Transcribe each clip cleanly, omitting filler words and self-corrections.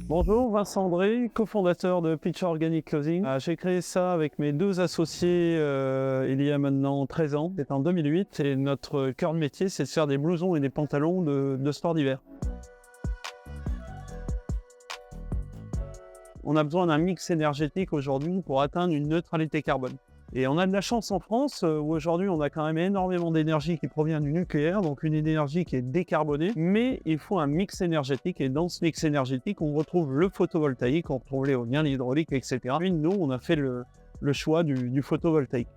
Bonjour, Vincent André, cofondateur de Pitch Organic Clothing. J'ai créé ça avec mes deux associés il y a maintenant 13 ans, c'était en 2008, et notre cœur de métier, c'est de faire des blousons et des pantalons de sport d'hiver. On a besoin d'un mix énergétique aujourd'hui pour atteindre une neutralité carbone. Et on a de la chance en France où aujourd'hui on a quand même énormément d'énergie qui provient du nucléaire, donc une énergie qui est décarbonée, mais il faut un mix énergétique et dans ce mix énergétique on retrouve le photovoltaïque, on retrouve l'éolien, l'hydraulique, etc. Puis nous on a fait le choix du photovoltaïque.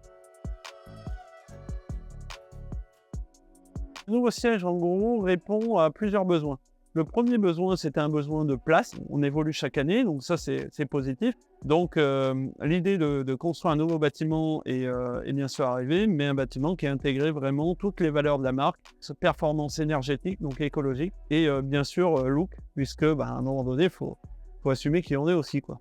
Le nouveau siège en gros répond à plusieurs besoins. Le premier besoin, c'était un besoin de place. On évolue chaque année, donc ça, c'est positif. Donc, l'idée de construire un nouveau bâtiment est bien sûr arrivée, mais un bâtiment qui a intégré vraiment toutes les valeurs de la marque, performance énergétique, donc écologique, et bien sûr, look, puisque à un moment donné, il faut assumer qui on est aussi, quoi.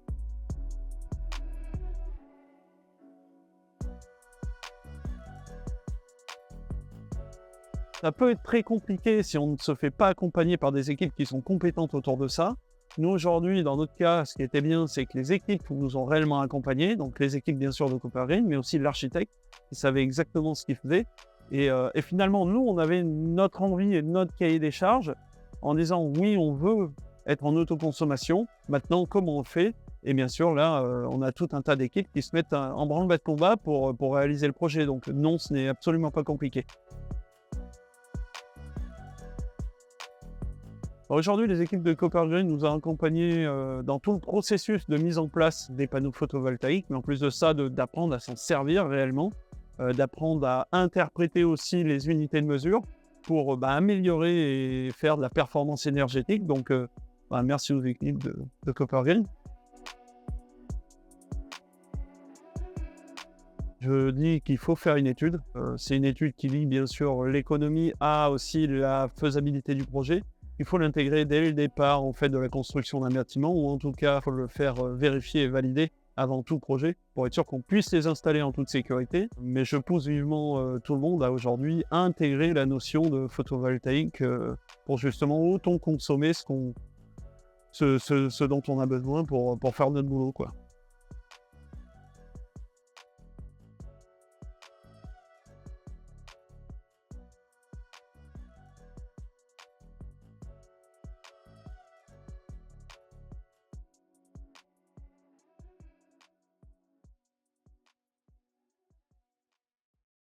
Ça peut être très compliqué si on ne se fait pas accompagner par des équipes qui sont compétentes autour de ça. Nous, aujourd'hui, dans notre cas, ce qui était bien, c'est que les équipes nous ont réellement accompagnés, donc les équipes, bien sûr, de Cooper-Green, mais aussi l'architecte, qui savait exactement ce qu'il faisait. Et finalement, nous, on avait notre envie et notre cahier des charges en disant, oui, on veut être en autoconsommation. Maintenant, comment on le fait? Et bien sûr, là, on a tout un tas d'équipes qui se mettent en branle-bas de combat pour réaliser le projet. Donc non, ce n'est absolument pas compliqué. Aujourd'hui, les équipes de Cooper-Green nous ont accompagnés dans tout le processus de mise en place des panneaux photovoltaïques, mais en plus de ça, d'apprendre à s'en servir réellement, d'apprendre à interpréter aussi les unités de mesure pour améliorer et faire de la performance énergétique. Donc, merci aux équipes de Cooper-Green. Je dis qu'il faut faire une étude. C'est une étude qui lie bien sûr l'économie à aussi la faisabilité du projet. Il faut l'intégrer dès le départ en fait de la construction d'un bâtiment, ou en tout cas il faut le faire vérifier et valider avant tout projet pour être sûr qu'on puisse les installer en toute sécurité. Mais je pousse vivement tout le monde à aujourd'hui intégrer la notion de photovoltaïque pour justement autant consommer ce dont on a besoin pour faire notre boulot, quoi.